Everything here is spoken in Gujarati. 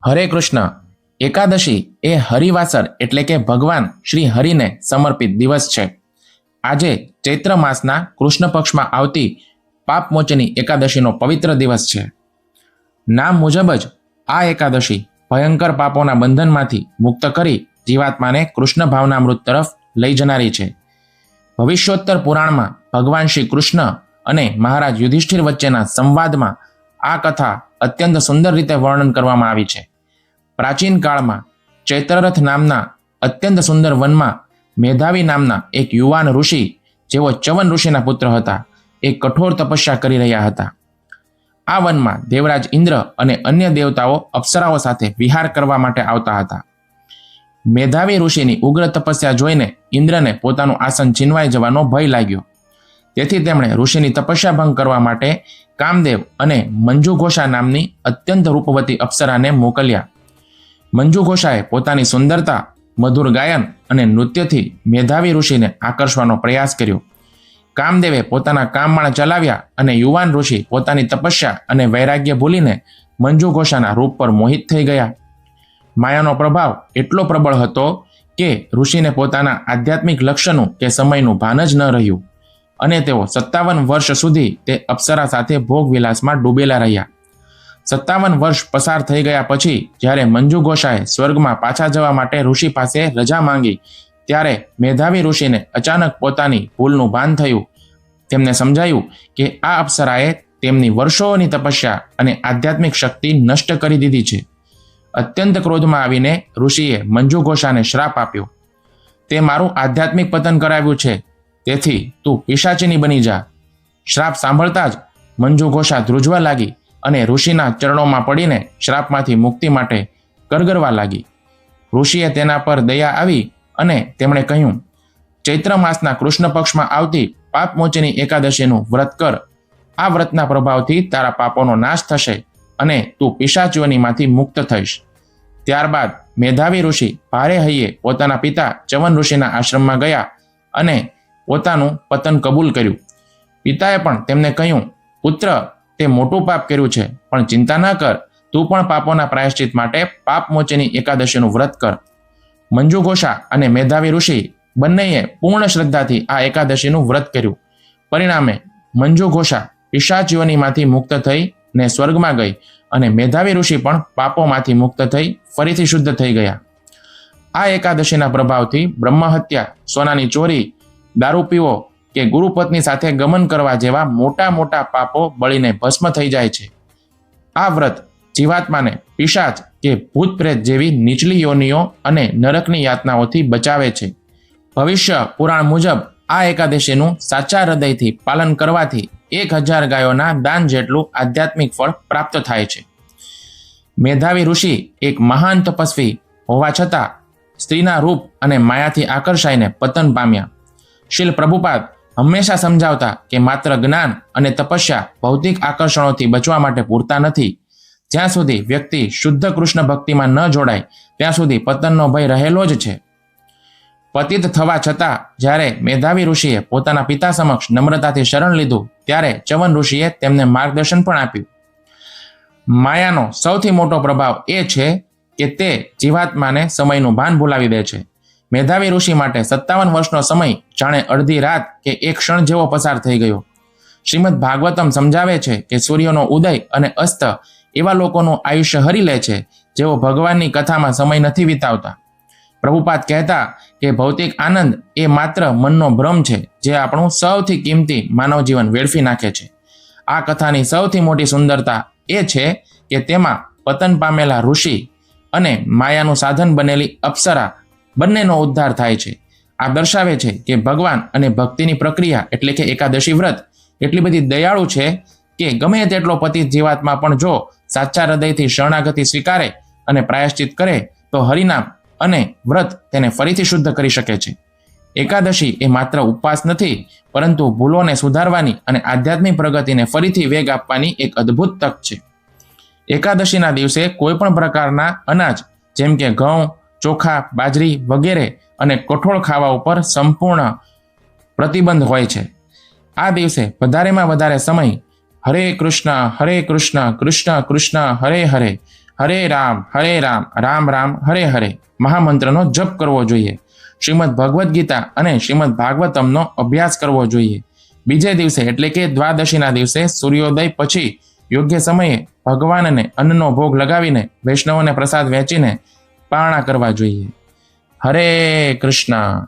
હરે કૃષ્ણ. એકાદશી એ હરિવાસર એટલે કે ભગવાન શ્રી હરિને સમર્પિત દિવસ છે. આજે ચૈત્ર માસના કૃષ્ણ પક્ષમાં આવતી પાપમોચની એકાદશીનો પવિત્ર દિવસ છે. નામ મુજબ જ આ એકાદશી ભયંકર પાપોના બંધનમાંથી મુક્ત કરી જીવાત્માને કૃષ્ણ ભાવનામૃત તરફ લઈ જનારી છે. ભવિષ્યોત્તર પુરાણમાં ભગવાન શ્રી કૃષ્ણ અને મહારાજ યુધિષ્ઠિર વચ્ચેના સંવાદમાં આ કથા અત્યંત સુંદર રીતે વર્ણન કરવામાં આવી છે. પ્રાચીન કાળમાં ચૈત્રરથ નામના અત્યંત સુંદર વનમાં મેધાવી નામના એક યુવાન ઋષિ, જેઓ ચ્યવન ઋષિના પુત્ર હતા, એક કઠોર તપસ્યા કરી રહ્યા હતા. આ વનમાં દેવરાજ ઇન્દ્ર અને અન્ય દેવતાઓ અપ્સરાઓ સાથે વિહાર કરવા માટે આવતા હતા. મેધાવી ઋષિની ઉગ્ર તપસ્યા જોઈને ઇન્દ્રને પોતાનું આસન છીનવાઈ જવાનો ભય લાગ્યો. તેથી તેમણે ઋષિની તપસ્યા ભંગ કરવા માટે કામદેવ અને મંજુઘોષા નામની અત્યંત રૂપવતી અપ્સરાને મોકલ્યા. મંજુઘોષાએ પોતાની સુંદરતા, મધુર ગાયન અને નૃત્યથી મેધાવી ઋષિને આકર્ષવાનો પ્રયાસ કર્યો. કામદેવે પોતાના કામમાળ ચલાવ્યા અને યુવાન ઋષિ પોતાની તપસ્યા અને વૈરાગ્ય ભૂલીને મંજુઘોષાના રૂપ પર મોહિત થઈ ગયા. માયાનો પ્રભાવ એટલો પ્રબળ હતો કે ઋષિને પોતાના આધ્યાત્મિક લક્ષ્યનું કે સમયનું ભાન જ ન રહ્યું અને તેઓ 57 વર્ષ સુધી તે અપ્સરા સાથે ભોગ વિલાસમાં ડૂબેલા રહ્યા. 57 વર્ષ પસાર થઈ ગયા પછી જ્યારે મંજુઘોષાએ સ્વર્ગમાં પાછા જવા માટે ઋષિ પાસે રજા માંગી, ત્યારે મેધાવી ઋષિને અચાનક પોતાની ભૂલનું ભાન થયું. તેમને સમજાયું કે આ અપ્સરાએ તેમની વર્ષોની તપસ્યા અને આધ્યાત્મિક શક્તિ નષ્ટ કરી દીધી છે. અત્યંત ક્રોધમાં આવીને ઋષિએ મંજુઘોષાને શ્રાપ આપ્યો. તે મારું આધ્યાત્મિક પતન કરાવ્યું છે, તેથી તું પિશાચિની બની જા. શ્રાપ સાંભળતા જ મંજુઘોષા ધ્રુજવા લાગી અને ઋષિના ચરણોમાં પડીને શ્રાપમાંથી મુક્તિ માટે ગરગરવા લાગી. ઋષિએ તેના પર દયા આવી અને તેમણે કહ્યું, ચૈત્ર માસના કૃષ્ણ પક્ષમાં આવતી પાપમોચની એકાદશીનું વ્રત કર. આ વ્રતના પ્રભાવથી તારા પાપોનો નાશ થશે અને તું પિશાચીઓનીમાંથી મુક્ત થઈશ. ત્યારબાદ મેધાવી ઋષિ ભારે હૈયે પોતાના પિતા ચ્યવન ઋષિના આશ્રમમાં ગયા અને પોતાનું પતન કબૂલ કર્યું. પિતાએ પણ તેમને કહ્યું, પુત્ર, તે મોટું પાપ કર્યું છે, પણ ચિંતા ન કર, તું પણ પાપોના પ્રાયશ્ચિત માટે પાપમોચની એકાદશીનું વ્રત કર. મંજુઘોષા અને મેધાવી ઋષિ બંનેએ પૂર્ણ શ્રદ્ધાથી આ એકાદશીનું વ્રત કર્યું. પરિણામે મંજુઘોષા પિશાચીઓનીમાંથી મુક્ત થઈ ને સ્વર્ગમાં ગઈ અને મેધાવી ઋષિ પણ પાપોમાંથી મુક્ત થઈ ફરીથી શુદ્ધ થઈ ગયા. આ એકાદશીના પ્રભાવથી બ્રહ્મહત્યા, સોનાની ચોરી, દારૂ પીવો કે ગુરુપત્ની સાથે ગમન કરવા જેવા મોટા મોટા પાપો બળીને ભસ્મ થઈ જાય છે. આ વ્રત જીવાત્માને પિશાચ કે ભૂત પ્રેત જેવી નીચલી યોનિઓ અને નરકની યાતનાઓથી બચાવે છે. ભવિષ્ય પુરાણ મુજબ આ એકાદશીનું સાચા હૃદયથી પાલન કરવાથી 1000 ગાયોના દાન જેટલું આધ્યાત્મિક ફળ પ્રાપ્ત થાય છે. મેધાવી ઋષિ એક મહાન તપસ્વી હોવા છતાં સ્ત્રીના રૂપ અને માયાથી આકર્ષાઈને પતન પામ્યા. શીલ પ્રભુપાદ હંમેશા સમજાવતા કે માત્ર જ્ઞાન અને તપસ્યા ભૌતિક આકર્ષણોથી બચવા માટે પૂરતા નથી. જ્યાં સુધી વ્યક્તિ શુદ્ધ કૃષ્ણ ભક્તિમાં ન જોડાય ત્યાં સુધી પતનનો ભય રહેલો જ છે. પતિત થવા છતાં જ્યારે મેધાવી ઋષિએ પોતાના પિતા સમક્ષ નમ્રતાથી શરણ લીધું, ત્યારે ચ્યવન ઋષિએ તેમને માર્ગદર્શન પણ આપ્યું. માયાનો સૌથી મોટો પ્રભાવ એ છે કે તે જીવાત્માને સમયનું ભાન ભૂલાવી દે છે. મેધાવી ઋષિ માટે 57 વર્ષનો સમય જાણે અડધી રાત કે એક ક્ષણ જેવો પસાર થઈ ગયો. શ્રીમદ ભાગવતમ સમજાવે છે કે સૂર્યનો ઉદય અને અસ્ત એવા લોકોનું આયુષ્ય હરી લે છે જેઓ ભગવાનની કથામાં સમય નથી વિતાવતા. પ્રભુપાદ કહેતા કે ભૌતિક આનંદ એ માત્ર મનનો ભ્રમ છે, જે આપણું સૌથી કિંમતી માનવ જીવન વેડફી નાખે છે. આ કથાની સૌથી મોટી સુંદરતા એ છે કે તેમાં પતન પામેલા ઋષિ અને માયાનું સાધન બનેલી અપ્સરા બંનેનો ઉદ્ધાર થાય છે. આ દર્શાવે છે કે ભગવાન અને ભક્તિની પ્રક્રિયા એટલે કે એકાદશી વ્રત એટલી બધી દયાળુ છે કે ગમે તેટલો પતિત જીવાત્મા પણ જો સાચા હૃદયથી શરણાગતિ સ્વીકારે અને પ્રાયશ્ચિત કરે તો હરિનામ અને વ્રત તેને ફરીથી શુદ્ધ કરી શકે છે. એકાદશી એ માત્ર ઉપવાસ નથી, પરંતુ ભૂલોને સુધારવાની અને આધ્યાત્મિક પ્રગતિને ફરીથી વેગ આપવાની એક અદ્ભુત તક છે. એકાદશીના દિવસે કોઈ પણ પ્રકારના અનાજ જેમ કે ઘઉં, ચોખા, બાજરી વગેરે અને કઠોળ ખાવા ઉપર સંપૂર્ણ પ્રતિબંધ હોય છે. આ દિવસે વધારેમાં વધારે સમય હરે કૃષ્ણ કૃષ્ણ કૃષ્ણ હરે હરે, હરે રામ, રામ રામ, હરે હરે મહામંત્રનો જપ કરવો જોઈએ. શ્રીમદ ભગવદ્ ગીતા અને શ્રીમદ ભાગવતમનો અભ્યાસ કરવો જોઈએ. બીજે દિવસે એટલે કે દ્વાદશીના દિવસે સૂર્યોદય પછી યોગ્ય સમયે ભગવાનને અન્નનો ભોગ લગાવીને વૈષ્ણવોને પ્રસાદ વહેંચીને પારણા કરવા જોઈએ. હરે કૃષ્ણ.